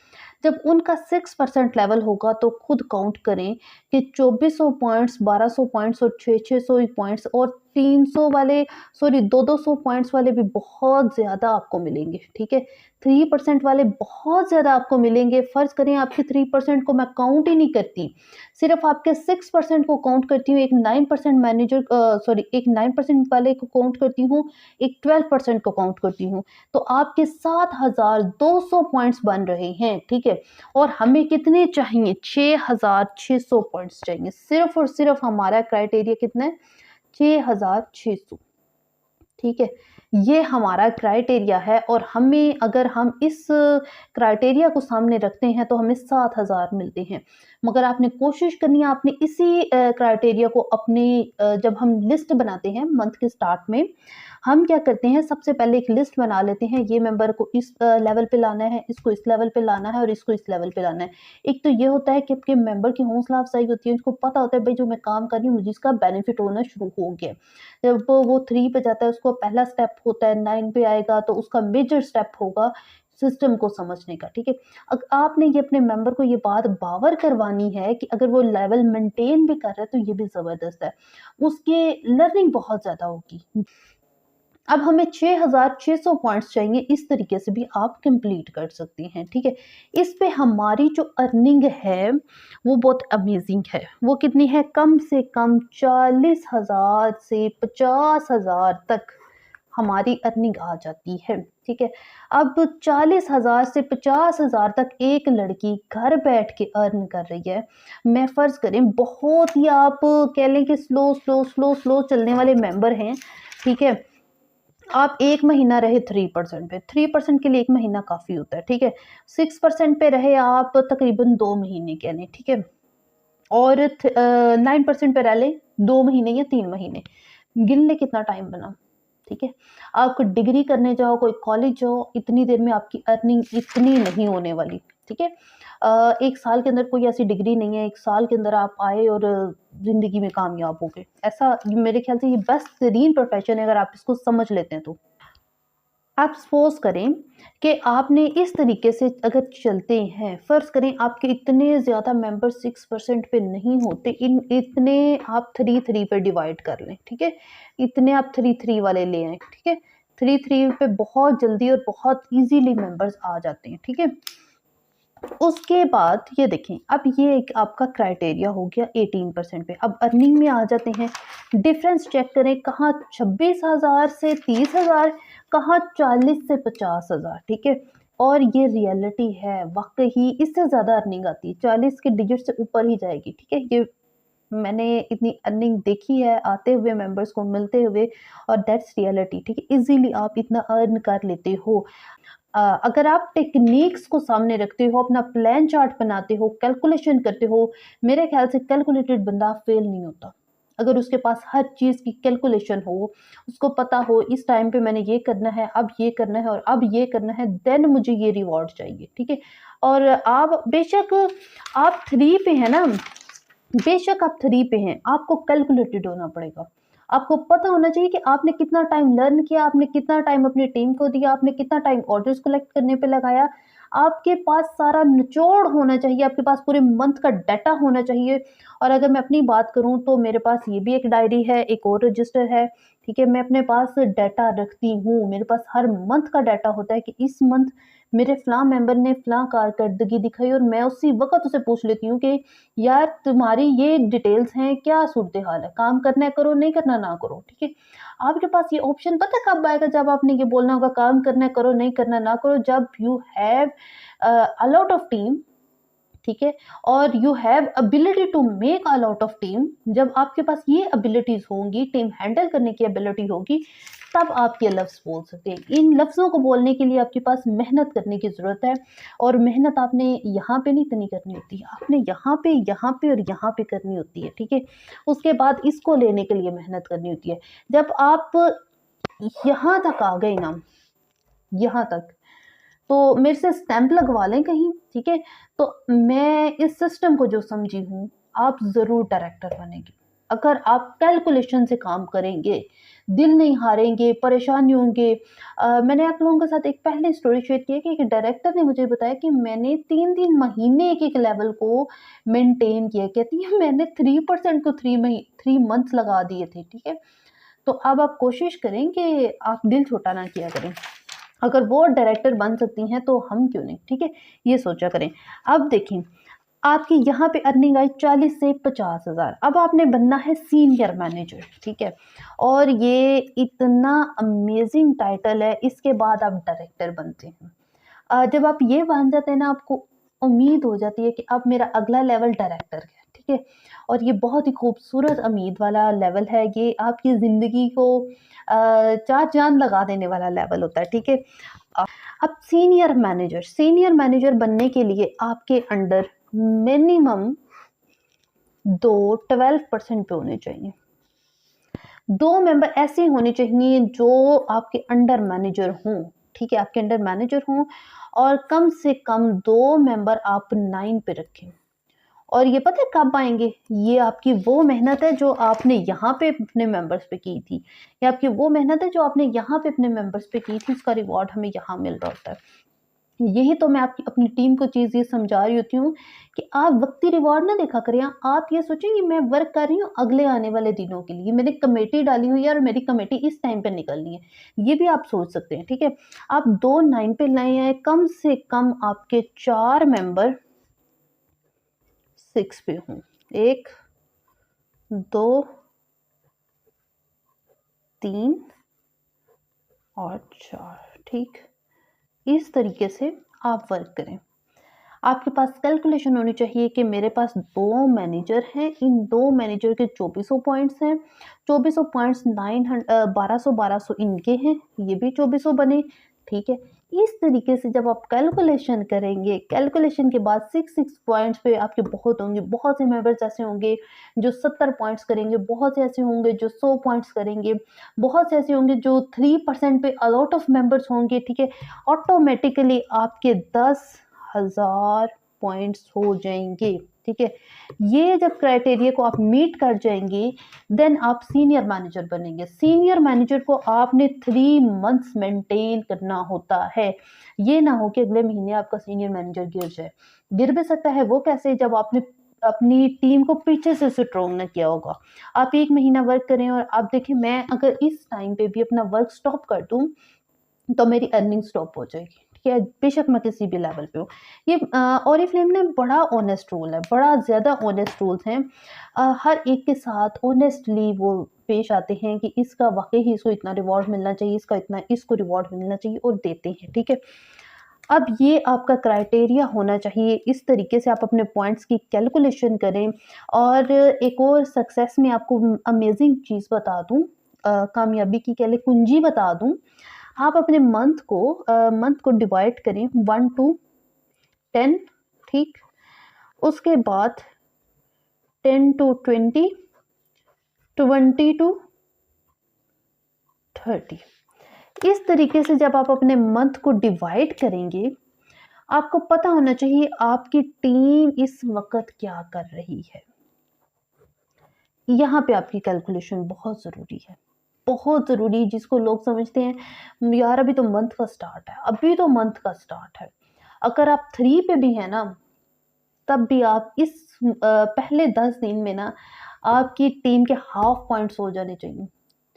[SPEAKER 1] जब उनका 6% लेवल होगा तो खुद काउंट करें कि 2400 पॉइंट्स, 1200 पॉइंट्स और 600 पॉइंट्स और 300 वाले, सॉरी 200 पॉइंट्स वाले भी बहुत ज़्यादा आपको मिलेंगे। ठीक है, 3% वाले बहुत ज़्यादा आपको मिलेंगे। फ़र्ज़ करें आपके 3% को मैं काउंट ही नहीं करती, सिर्फ आपके 6% को काउंट करती हूँ, एक 9% मैनेजर सॉरी एक 9% वाले को काउंट करती हूँ, एक 12% को काउंट करती हूँ, तो आपके 7200 पॉइंट्स बन रहे हैं। ठीक है, और हमें कितने चाहिए, 6600 पॉइंट्स चाहिए। सिर्फ और सिर्फ हमारा क्राइटेरिया कितना है, 6600। ठीक है, ये हमारा क्राइटेरिया है और हमें, अगर हम इस क्राइटेरिया को सामने रखते हैं तो हमें 7000 मिलते हैं। मगर आपने कोशिश करनी है, आपने इसी क्राइटेरिया को अपनी जब हम लिस्ट बनाते हैं मंथ के स्टार्ट में, हम क्या करते हैं, सबसे पहले एक लिस्ट बना लेते हैं, ये मेंबर को इस लेवल पे लाना है, इसको इस लेवल पे लाना है और इसको इस लेवल पे लाना है। एक तो ये होता है कि आपके मेंबर की हौसला अफजाई होती है, उनको पता होता है भाई जो मैं काम कर रही हूँ मुझे इसका बेनिफिट होना शुरू हो गया। जब वो 3 पे जाता है उसको पहला स्टेप होता है, 9 पे आएगा तो उसका मेजर स्टेप होगा सिस्टम को समझने का। ठीक है, आपने ये अपने मेंबर को ये बात बावर करवानी है कि अगर वो लेवल मेंटेन भी कर रहा है तो ये भी ज़बरदस्त है, उसके लर्निंग बहुत ज़्यादा होगी। अब हमें 6600 पॉइंट्स चाहिए, इस तरीके से भी आप कंप्लीट कर सकते हैं। ठीक है, इस पे हमारी जो अर्निंग है वो बहुत अमेजिंग है। वो कितनी है, कम से कम 40,000 से 50,000 तक हमारी अर्निंग आ जाती है। ठीक है, अब 40,000 से 50,000 तक एक लड़की घर बैठ के अर्न कर रही है। मैं फ़र्ज़ करें बहुत ही, आप कह लें कि स्लो स्लो स्लो स्लो चलने वाले मेंबर हैं। ठीक है, आप 1 महीना रहे 3% पे, 3% के लिए 1 महीना काफ़ी होता है। ठीक है, 6% पे रहे आप तकरीबन 2 महीने कह लें। ठीक है, और 9% पे रह लें 2 महीने या 3 महीने, गिन लें कितना टाइम बना। ठीक है, आप कोई डिग्री करने जाओ, कोई कॉलेज जाओ, इतनी देर में आपकी अर्निंग इतनी नहीं होने वाली। ठीक है, 1 साल के अंदर कोई ऐसी डिग्री नहीं है, 1 साल के अंदर आप आए और ज़िंदगी में कामयाब हो गए। ऐसा मेरे ख्याल से ये बेस्ट तरीन प्रोफ़ेशन है अगर आप इसको समझ लेते हैं तो। आप सपोज़ करें कि आपने इस तरीके से अगर चलते हैं, फ़र्ज़ करें आपके इतने ज़्यादा मेंबर 6% पे नहीं होते, इन इतने आप 3-3 पे डिवाइड कर लें। ठीक है, इतने आप 3-3 वाले ले आएँ। ठीक है, 3-3 पे बहुत जल्दी और बहुत ईज़िली मेंबर्स आ जाते हैं। ठीक है, उसके बाद ये देखें, अब ये एक आपका क्राइटेरिया हो गया 18% पे। अब अर्निंग में आ जाते हैं, डिफरेंस चेक करें, कहाँ 26,000 से 30,000, कहाँ 40 से 50,000, ठीक है। और ये रियलिटी है, वाकई इससे ज़्यादा अर्निंग आती है, 40 के डिजिट से ऊपर ही जाएगी, ठीक है। ये मैंने इतनी अर्निंग देखी है आते हुए, मेंबर्स को मिलते हुए, और दैट्स रियलिटी, ठीक है। इजीली आप इतना अर्न कर लेते हो। अगर आप टेक्निक्स को सामने रखते हो, अपना प्लान चार्ट बनाते हो, कैलकुलेशन करते हो, मेरे ख्याल से कैलकुलेटेड बंदा फेल नहीं होता। अगर उसके पास हर चीज़ की कैलकुलेशन हो, उसको पता हो इस टाइम पे मैंने ये करना है, अब ये करना है और अब ये करना है, देन मुझे ये रिवॉर्ड चाहिए, ठीक है। और आप बेशक आप 3 पे हैं ना, बेशक आप 3 पे हैं, आपको कैलकुलेटेड होना पड़ेगा। आपको पता होना चाहिए कि आपने कितना टाइम लर्न किया, आपने कितना टाइम अपनी टीम को दिया, आपने कितना टाइम ऑर्डर्स कलेक्ट करने पे लगाया। आपके पास सारा निचोड़ होना चाहिए, आपके पास पूरे मंथ का डाटा होना चाहिए। और अगर मैं अपनी बात करूँ तो मेरे पास ये भी एक डायरी है, एक और रजिस्टर है, ठीक है। मैं अपने पास डाटा रखती हूँ, मेरे पास हर मंथ का डाटा होता है कि इस मंथ मेरे फ़लाँ मेंबर ने फ़लाँ कारकर्दगी दिखाई, और मैं उसी वक़्त उसे पूछ लेती हूँ कि यार तुम्हारी ये डिटेल्स हैं, क्या सूरत-ए-हाल है? काम करना है करो, नहीं करना ना करो, ठीक है? आपके पास ये ऑप्शन पता है कब आएगा? जब आपने ये बोलना होगा काम करना है करो, नहीं करना ना करो, जब you have a lot of team, ठीक है, और you have ability to make a lot of team. जब आपके पास ये एबिलिटीज होंगी, टीम हैंडल करने की एबिलिटी होगी, तब आप ये लफ्ज़ बोल सकते हैं। इन लफ्ज़ों को बोलने के लिए आपके पास मेहनत करने की ज़रूरत है, और मेहनत आपने यहाँ पे नहीं इतनी करनी होती है, आपने यहाँ पे और यहाँ पे करनी होती है, ठीक है। उसके बाद इसको लेने के लिए मेहनत करनी होती है। जब आप यहाँ तक आ गए ना, यहाँ तक, तो मेरे से स्टैंप लगवा लें कहीं, ठीक है। तो मैं इस सिस्टम को जो समझी हूँ, आप ज़रूर डायरेक्टर बनेंगे। अगर आप कैलकुलेशन से काम करेंगे, दिल नहीं हारेंगे, परेशान नहीं होंगे। मैंने आप लोगों के साथ एक पहले स्टोरी शेयर की है कि एक डायरेक्टर ने मुझे बताया कि मैंने 3-3 महीने एक-एक लेवल को मेंटेन किया। कहती है मैंने 3% को 3 मंथ्स लगा दिए थे, ठीक है। तो अब आप कोशिश करें कि आप दिल छोटा ना किया करें। अगर वो डायरेक्टर बन सकती हैं तो हम क्यों नहीं, ठीक है? ये सोचा करें। अब देखिए, आपकी यहाँ पे अर्निंग आई 40 से 50,000, अब आपने बनना है सीनियर मैनेजर, ठीक है? और ये इतना अमेजिंग टाइटल है, इसके बाद आप डायरेक्टर बनते हैं। जब आप ये बन जाते हैं ना, आपको उम्मीद हो जाती है कि अब मेरा अगला लेवल डायरेक्टर है, ठीक है? और ये बहुत ही खूबसूरत उम्मीद वाला लेवल है, ये आपकी ज़िंदगी को चार चाँद लगा देने वाला लेवल होता है, ठीक है? अ, अब सीनियर मैनेजर बनने के लिए आपके अंडर मिनिमम 2 12% पे होने चाहिए। 2 मेंबर ऐसे होने चाहिए जो आपके अंडर मैनेजर हों, ठीक है? आपके अंडर मैनेजर हों, और कम से कम 2 मेंबर आप 9 पे रखें। और ये पता है कब आएँगे? ये आपकी वो मेहनत है जो आपने यहाँ पे अपने मेंबर्स पे की थी। ये आपकी वो मेहनत है जो आपने यहाँ पे अपने मेंबर्स पे की थी, उसका रिवॉर्ड हमें यहाँ मिल रहा होता है। यही तो मैं आपकी अपनी टीम को चीज़ ये समझा रही होती हूँ कि आप वक़्ती रिवॉर्ड ना देखा करें। आप ये सोचें कि मैं वर्क कर रही हूँ अगले आने वाले दिनों के लिए, मैंने कमेटी डाली हुई है और मेरी कमेटी इस टाइम पे निकलनी है। ये भी आप सोच सकते हैं, ठीक है? आप 2 9 पे लाए हैं, कम से कम आपके 4 मेंबर 6 पे हों। 1, 2, 3 और 4, ठीक? इस तरीके से आप वर्क करें। आपके पास कैलकुलेशन होनी चाहिए कि मेरे पास 2 मैनेजर हैं, इन 2 मैनेजर के 2400 पॉइंट्स हैं, 2400 पॉइंट्स 1200 इनके हैं, ये भी 2400 बने, ठीक है। इस तरीके से जब आप कैलकुलेशन करेंगे, कैलकुलेशन के बाद 6 पॉइंट्स पे आपके बहुत होंगे, बहुत से मेंबर्स ऐसे होंगे जो 70 पॉइंट्स करेंगे, बहुत से ऐसे होंगे जो 100 पॉइंट्स करेंगे, बहुत से ऐसे होंगे जो 3% पे अ लॉट ऑफ मेंबर्स होंगे, ठीक है। ऑटोमेटिकली आपके 10,000 पॉइंट्स हो जाएँगे, ठीक है। ये जब क्राइटेरिया को आप मीट कर जाएँगे, देन आप सीनियर मैनेजर बनेंगे। सीनियर मैनेजर को आपने 3 मंथ्स मेंटेन करना होता है। ये ना हो कि अगले महीने आपका सीनियर मैनेजर गिर जाए। गिर भी सकता है, वो कैसे? जब आपने अपनी टीम को पीछे से स्ट्रॉन्ग ना किया होगा। आप 1 महीना वर्क करें और आप देखें मैं अगर इस टाइम पे भी अपना वर्क स्टॉप कर दूँ, तो मेरी अर्निंग स्टॉप हो जाएगी। ठीक है, बेशक मैं किसी भी लेवल पे हूँ। ये ऑरिफ्लेम ने बड़ा ऑनेस्ट रूल है, बड़ा ज़्यादा ऑनेस्ट रूल्स हैं। हर एक के साथ ऑनेस्टली वो पेश आते हैं कि इसका वाक़ई ही इसको इतना रिवॉर्ड मिलना चाहिए, इसका इतना इसको रिवॉर्ड मिलना चाहिए, और देते हैं, ठीक है। अब ये आपका क्राइटेरिया होना चाहिए, इस तरीके से आप अपने पॉइंट्स की कैलकुलेशन करें। और एक और सक्सेस में आपको अमेजिंग चीज़ बता दूँ, कामयाबी की कह लें कुंजी बता दूँ। आप अपने मंथ को डिवाइड करें 1 टू 10, ठीक? उसके बाद 10 टू 20, 20 टू 30। इस तरीके से जब आप अपने मंथ को डिवाइड करेंगे, आपको पता होना चाहिए आपकी टीम इस वक़्त क्या कर रही है। यहाँ पे आपकी कैलकुलेशन बहुत ज़रूरी है, बहुत ज़रूरी, जिसको लोग समझते हैं यार अभी तो मंथ का स्टार्ट है, अभी तो मंथ का स्टार्ट है। अगर आप 3 पे भी हैं ना, तब भी आप इस पहले 10 दिन में ना आपकी टीम के हाफ पॉइंट्स हो जाने चाहिए,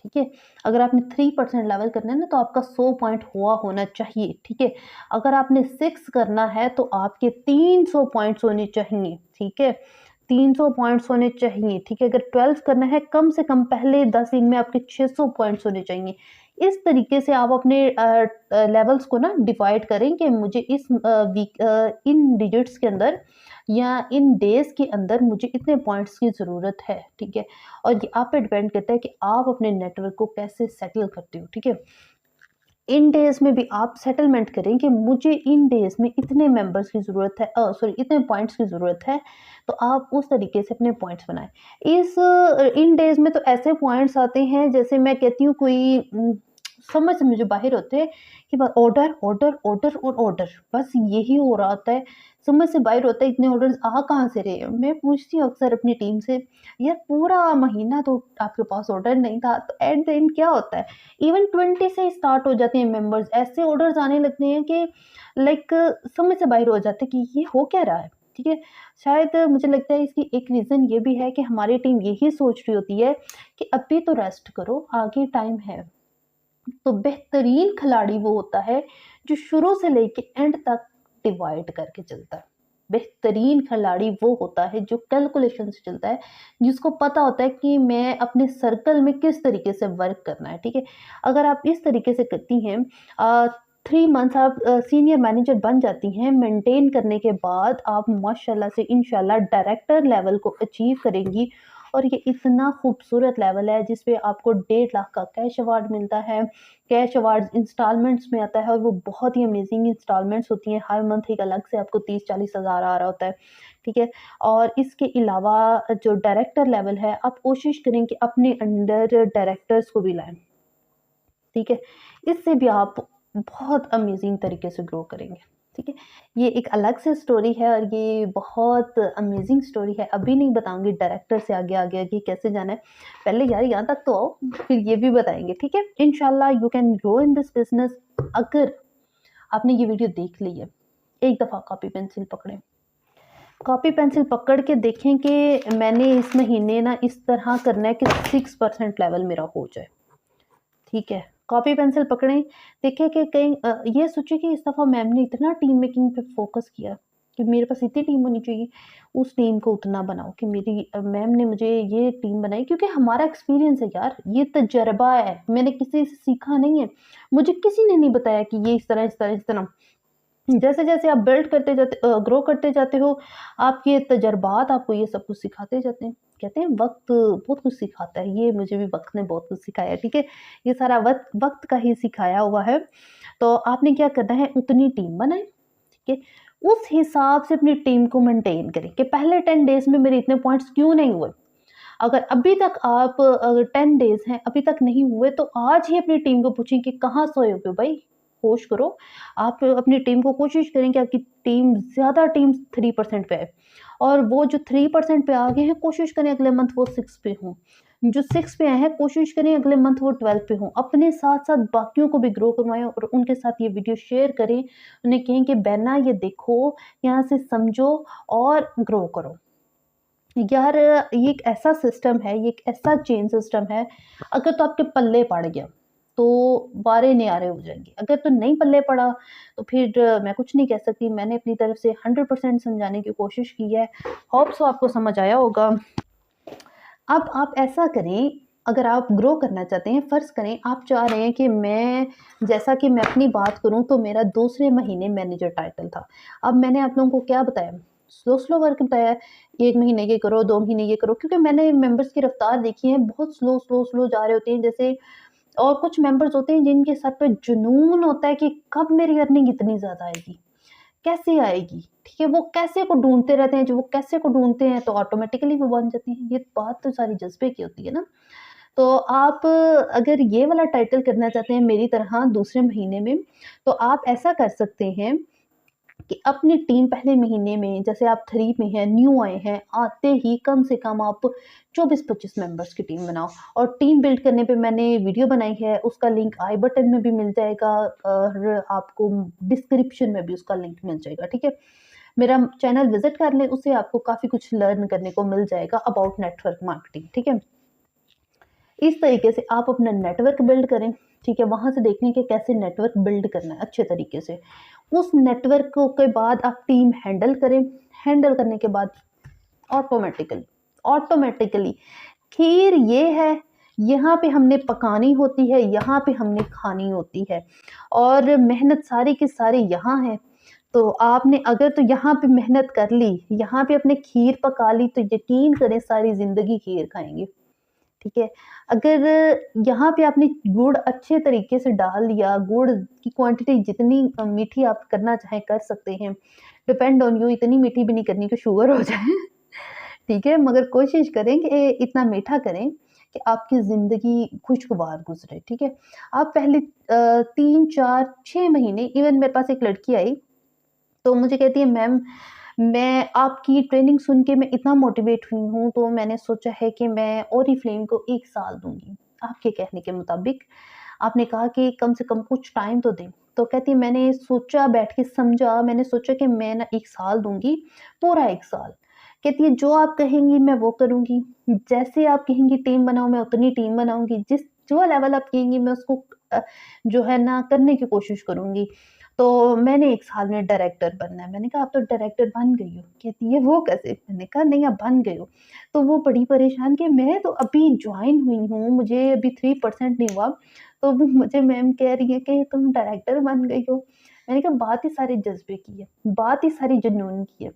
[SPEAKER 1] ठीक है? अगर आपने 3% लेवल करना है ना, तो आपका 100 पॉइंट हुआ होना चाहिए, ठीक है? अगर आपने 6 करना है तो आपके 300 पॉइंट्स होने चाहिए, ठीक है? 300 पॉइंट्स होने चाहिए, ठीक है? अगर 12 करना है, कम से कम पहले 10 दिन में आपके 600 पॉइंट्स होने चाहिए। इस तरीके से आप अपने लेवल्स को ना डिवाइड करें कि मुझे इस इन डिजिट्स के अंदर या इन डेज़ के अंदर मुझे इतने पॉइंट्स की ज़रूरत है, ठीक है? और ये आप पे डिपेंड करता है कि आप अपने नेटवर्क को कैसे सेटल करते हो, ठीक है? इन डेज़ में भी आप सेटलमेंट करें कि मुझे इन डेज़ में इतने मेंबर्स की ज़रूरत है, सॉरी इतने पॉइंट्स की ज़रूरत है, तो आप उस तरीके से अपने पॉइंट्स बनाएँ। इन डेज़ में तो ऐसे पॉइंट्स आते हैं, जैसे मैं कहती हूँ कोई समझ से मुझे बाहर होते हैं कि बस ऑर्डर, ऑर्डर, ऑर्डर और ऑर्डर, बस यही हो रहा होता है। समझ से बाहर होता है, इतने ऑर्डर्स आ कहाँ से रहे हैं? मैं पूछती हूँ अक्सर अपनी टीम से, यार पूरा महीना तो आपके पास ऑर्डर नहीं था, तो एट द एंड क्या होता है? इवन 20 से स्टार्ट हो जाते हैं मेंबर्स, ऐसे ऑर्डर्स आने लगते हैं कि लाइक समझ से बाहर हो जाते हैं कि ये हो क्या रहा है, ठीक है? शायद मुझे लगता है इसकी एक रीज़न ये भी है कि हमारी टीम यही सोच रही होती है कि अभी तो रेस्ट करो, आगे टाइम है। तो बेहतरीन खिलाड़ी वो होता है जो शुरू से लेके एंड तक डिवाइड करके चलता है। बेहतरीन खिलाड़ी वो होता है जो कैलकुलेशन से चलता है, जिसको पता होता है कि मैं अपने सर्कल में किस तरीके से वर्क करना है, ठीक है? अगर आप इस तरीके से करती हैं, 3 मंथ्स आप सीनियर मैनेजर बन जाती हैं, मेंटेन करने के बाद आप माशाल्लाह से इंशाल्लाह डायरेक्टर लेवल को अचीव करेंगी। और ये इतना खूबसूरत लेवल है जिस पे आपको 1.5 लाख का कैश अवार्ड मिलता है। कैश अवार्ड इंस्टॉलमेंट्स में आता है और वो बहुत ही अमेजिंग इंस्टॉलमेंट्स होती हैं। हर मंथ एक अलग से आपको 30-40 हज़ार आ रहा होता है, ठीक है? और इसके अलावा जो डायरेक्टर लेवल है, आप कोशिश करें कि अपने अंडर डायरेक्टर्स को भी लाएँ, ठीक है? इससे भी आप बहुत अमेजिंग तरीके से ग्रो करेंगे, ठीक है? ये एक अलग से स्टोरी है और ये बहुत अमेजिंग स्टोरी है। अभी नहीं बताऊँगी डायरेक्टर से आगे कैसे जाना है। पहले यार यहाँ तक तो आओ, फिर ये भी बताएँगे, ठीक है? इंशाल्लाह you can grow in this business. अगर आपने ये वीडियो देख ली है, एक दफ़ा कॉपी पेंसिल पकड़ें। कॉपी पेंसिल पकड़ के देखें कि मैंने इस महीने ना इस तरह करना है कि 6% लेवल मेरा हो जाए। ठीक है, कॉपी पेंसिल पकड़ें, देखें कि कहीं ये सोचिए कि इस दफ़ा मैम ने इतना टीम मेकिंग पे फ़ोकस किया कि मेरे पास इतनी टीम होनी चाहिए, उस टीम को उतना बनाओ कि मेरी मैम ने मुझे ये टीम बनाई, क्योंकि हमारा एक्सपीरियंस है यार, ये तजुर्बा है, मैंने किसी से सीखा नहीं है। मुझे किसी ने नहीं बताया कि ये इस तरह जैसे-जैसे आप बिल्ड करते जाते ग्रो करते जाते हो, आपके तजुर्बात आपको ये सब कुछ सिखाते जाते हैं। कहते हैं वक़्त बहुत कुछ सिखाता है, ये मुझे भी वक़्त ने बहुत कुछ सिखाया, ठीक है? ये सारा वक़्त वक़्त का ही सिखाया हुआ है। तो आपने क्या करना है, उतनी टीम बनाएँ, ठीक है? उस हिसाब से अपनी टीम को मेंटेन करें कि पहले 10 डेज़ में मेरे इतने पॉइंट्स क्यों नहीं हुए? अगर अभी तक आप अगर 10 डेज़ हैं, अभी तक नहीं हुए, तो आज ही अपनी टीम को पूछें कि कहाँ सोए हुए हो भाई? होश करो। आप अपनी टीम को कोशिश करें कि आपकी टीम ज़्यादा टीम 3% पे आए, और वो जो 3% पे आ गए हैं, कोशिश करें अगले मंथ वो 6 पे हों। जो 6 पे आए हैं, कोशिश करें अगले मंथ वो 12 पे हों। अपने साथ-साथ बाकियों को भी ग्रो करवाएँ और उनके साथ ये वीडियो शेयर करें। उन्हें कहें कि बहना ये देखो, यहाँ से समझो और ग्रो करो। यार ये एक ऐसा सिस्टम है, ये एक ऐसा चेन सिस्टम है, अगर तो आपके पल्ले पड़ गया, तो वारे न्यारे हो जाएंगे। अगर तो नहीं पल्ले पड़ा तो फिर मैं कुछ नहीं कह सकती। मैंने अपनी तरफ से 100% समझाने की कोशिश की है। होप सो आपको समझ आया होगा। अब आप ऐसा करें, अगर आप ग्रो करना चाहते हैं, फ़र्ज़ करें आप चाह रहे हैं कि जैसा कि मैं अपनी बात करूँ तो मेरा दूसरे महीने मैनेजर टाइटल था। अब मैंने आप लोगों को क्या बताया? स्लो वर्क बताया है, 1 महीने ये करो, 2 महीने ये करो, क्योंकि मैंने मेंबर्स की रफ़्तार देखी है, बहुत स्लो जा रहे होते हैं जैसे। और कुछ मेंबर्स होते हैं जिनके सर पे जुनून होता है कि कब मेरी अर्निंग इतनी ज़्यादा आएगी? कैसे आएगी? ठीक है, वो कैसे को ढूँढते रहते हैं, जो वो कैसे को ढूँढते हैं तो ऑटोमैटिकली वो बन जाती हैं। ये बात तो सारी जज़्बे की होती है ना। तो आप अगर ये वाला टाइटल करना चाहते हैं मेरी तरह दूसरे महीने में, तो आप ऐसा कर सकते हैं कि अपनी टीम पहले महीने में, जैसे आप 3 में हैं, न्यू आए हैं, आते ही कम से कम आप 24-25 मेंबर्स की टीम बनाओ। और टीम बिल्ड करने पे मैंने वीडियो बनाई है, उसका लिंक आई बटन में भी मिल जाएगा और आपको डिस्क्रिप्शन में भी उसका लिंक मिल जाएगा, ठीक है? मेरा चैनल विज़िट कर लें, उससे आपको काफ़ी कुछ लर्न करने को मिल जाएगा अबाउट नेटवर्क मार्केटिंग, ठीक है? इस तरीके से आप अपना नेटवर्क बिल्ड करें, ठीक है? वहाँ से देखें कि कैसे नेटवर्क बिल्ड करना है अच्छे तरीके से। उस नेटवर्क को के बाद आप टीम हैंडल करें, हैंडल करने के बाद ऑटोमेटिकली ऑटोमेटिकली खीर ये है, यहाँ पे हमने पकानी होती है, यहाँ पे हमने खानी होती है और मेहनत सारी की सारी यहाँ है। तो आपने अगर तो यहाँ पे मेहनत कर ली, यहाँ पे अपने खीर पका ली, तो यकीन करें सारी ज़िंदगी खीर खाएँगे। ठीक है? अगर यहाँ पे आपने गुड़ अच्छे तरीके से डाल लिया, गुड़ की क्वांटिटी जितनी मीठी आप करना चाहें कर सकते हैं। डिपेंड ऑन यू, इतनी मीठी भी नहीं करनी कि शुगर हो जाए। ठीक है? मगर कोशिश करें कि इतना मीठा करें कि आपकी ज़िंदगी खुशगवार गुज़रे, ठीक है? आप पहले 3, 4, 6 महीने, इवन मेरे पास एक लड़की आई, तो मुझे कहती है मैम, मैं आपकी ट्रेनिंग सुन के मैं इतना मोटिवेट हुई हूँ, तो मैंने सोचा है कि मैं ओरिफ्लेम को 1 साल दूँगी। आपके कहने के मुताबिक आपने कहा कि कम से कम कुछ टाइम तो दें। तो कहती है मैंने सोचा, बैठ के समझा, मैंने सोचा कि मैं ना 1 साल दूँगी, पूरा 1 साल। कहती है जो आप कहेंगी मैं वो करूँगी, जैसे आप कहेंगी टीम बनाओ मैं उतनी टीम बनाऊँगी, जो लेवल आप कहेंगी मैं उसको जो है ना करने की कोशिश करूँगी। तो मैंने 1 साल में डायरेक्टर बनना है। मैंने कहा आप तो डायरेक्टर बन गई हो। कहती है वो कैसे? मैंने कहा नहीं आप बन गई हो। तो वो बड़ी परेशान कि मैं तो अभी जॉइन हुई हूँ, मुझे अभी 3% नहीं हुआ, तो वो मुझे मैम कह रही है कि तुम डायरेक्टर बन गई हो। मैंने कहा बात ही सारी जज़्बे की है, बात ही सारी जुनून की है,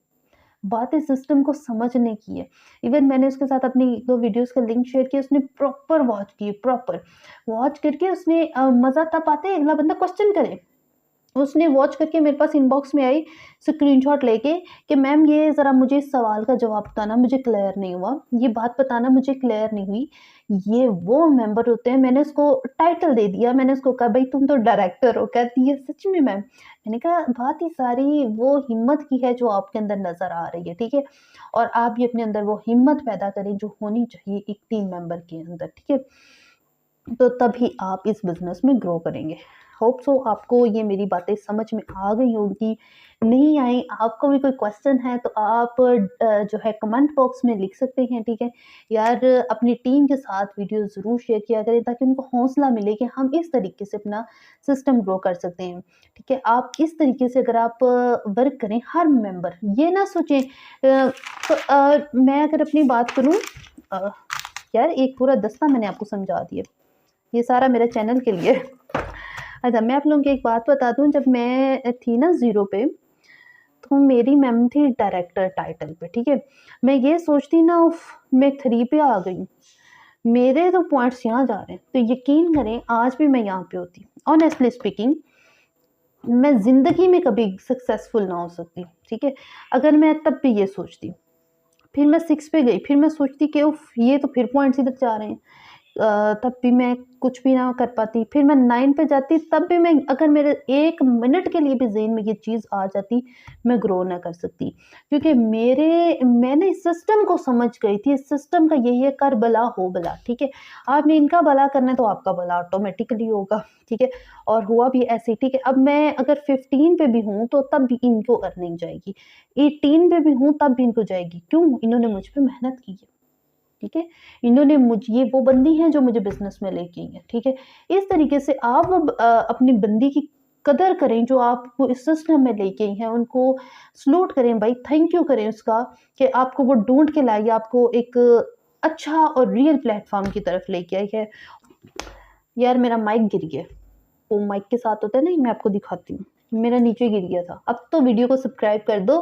[SPEAKER 1] बात इस सिस्टम को समझने की है। इवन मैंने उसके साथ अपनी 1-2 वीडियोज़ का लिंक शेयर किया, उसने प्रॉपर वॉच की, प्रॉपर वॉच करके उसने मज़ा तब आता है अगला बंदा क्वेश्चन करे। उसने वॉच करके मेरे पास इनबॉक्स में आई स्क्रीनशॉट लेके कि मैम ये ज़रा मुझे इस सवाल का जवाब बताना, मुझे क्लियर नहीं हुआ, ये बात बताना मुझे क्लियर नहीं हुई। ये वो मेंबर होते हैं, मैंने उसको टाइटल दे दिया, मैंने उसको कहा भई तुम तो डायरेक्टर हो। कहती है सच में मैम? मैंने कहा बात ही सारी वो हिम्मत की है जो आपके अंदर नज़र आ रही है, ठीक है? और आप भी अपने अंदर वो हिम्मत पैदा करें जो होनी चाहिए एक टीम मेंबर के अंदर, ठीक है? तो तभी आप इस बिज़नेस में ग्रो करेंगे। होप सो आपको ये मेरी बातें समझ में आ गई होंगी। नहीं आई, आपको भी कोई क्वेश्चन है तो आप जो है कमेंट बॉक्स में लिख सकते हैं, ठीक है? यार अपनी टीम के साथ वीडियो ज़रूर शेयर किया करें ताकि उनको हौसला मिले कि हम इस तरीके से अपना सिस्टम ग्रो कर सकते हैं, ठीक है? आप इस तरीके से अगर आप वर्क करें, हर मेंबर ये ना सोचें मैं अगर अपनी बात करूँ अ, यार एक पूरा दस्ता मैंने आपको समझा दिया। ये सारा मेरे चैनल के लिए। अच्छा मैं आप लोगों को एक बात बता दूँ, जब मैं थी ना ज़ीरो पे, तो मेरी मैम थी डायरेक्टर टाइटल पे, ठीक है? मैं ये सोचती ना उफ़ मैं 3 पे आ गई, मेरे तो पॉइंट्स यहाँ जा रहे हैं। तो यकीन करें आज भी मैं यहाँ पे होती। ऑनेस्टली स्पीकिंग मैं ज़िंदगी में कभी सक्सेसफुल ना हो सकती, ठीक है? अगर मैं तब भी ये सोचती। फिर मैं 6 पे गई, फिर मैं सोचती कि उफ़ ये तो फिर पॉइंट्स इधर जा रहे हैं। तब भी मैं कुछ भी ना कर पाती। फिर मैं 9 पे जाती, तब भी मैं अगर मेरे 1 मिनट के लिए भी ज़हन में ये चीज़ आ जाती, मैं ग्रो ना कर सकती। क्योंकि मैंने इस सिस्टम को समझ गई थी, इस सिस्टम का यही है कर भला हो भला, ठीक है? आपने इनका भला करना है तो आपका भला ऑटोमेटिकली होगा, ठीक है? और हुआ भी ऐसे ही, ठीक है? अब मैं अगर 15 पे भी हूँ, तो तब भी इनको अर्निंग जाएगी। 18 पे भी हूँ, तब भी इनको जाएगी। क्यों? इन्होंने मुझ पे मेहनत की है। ठीक है। इन्होंने मुझे, ये वो बंदी हैं जो मुझे बिजनेस में लेके आई है, ठीक है। इस तरीके से आप अपनी बंदी की कदर करें जो आपको इस सिस्टम में लेके आई हैं, उनको सलूट करें भाई, थैंक यू करें उसका कि आपको वो ढूंढ के लाई, आपको एक अच्छा और रियल प्लेटफॉर्म की तरफ लेके आई है। यार मेरा माइक गिर गया, वो माइक के साथ होता है ना, मैं आपको दिखाती हूँ, मेरा नीचे गिर गया था। अब तो वीडियो को सब्सक्राइब कर दो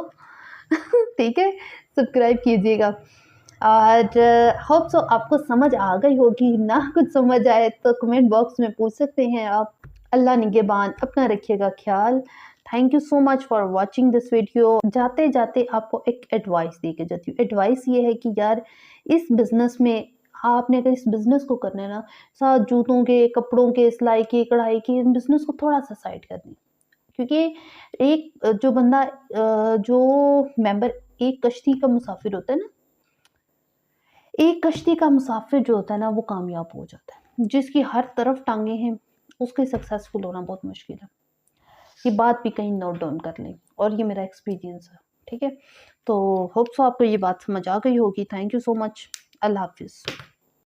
[SPEAKER 1] ठीक है, सब्सक्राइब कीजिएगा। और होप सो आपको समझ आ गई होगी, ना कुछ समझ आए तो कमेंट बॉक्स में पूछ सकते हैं आप। अल्लाह निगहबान, अपना रखिएगा ख्याल। Thank you so much for watching this video. जाते जाते आपको एक एडवाइस दे के जाती हूँ। एडवाइस ये है कि यार इस बिज़नेस में आपने अगर इस बिज़नेस को करना है ना, साथ जूतों के, कपड़ों के, सिलाई के, कढ़ाई के, इन बिज़नेस को थोड़ा-सा साइड कर दें। क्योंकि एक जो बंदा जो मेंबर एक कश्ती का मुसाफिर होता है ना, एक कश्ती का मुसाफिर जो होता है ना, वो कामयाब हो जाता है। जिसकी हर तरफ टाँगे हैं, उसके सक्सेसफुल होना बहुत मुश्किल है। ये बात भी कहीं नोट डाउन कर लें, और ये मेरा एक्सपीरियंस है, ठीक है। तो होप सो आपको ये बात समझ आ गई होगी। Thank you so much. अल्लाह हाफ़िज़।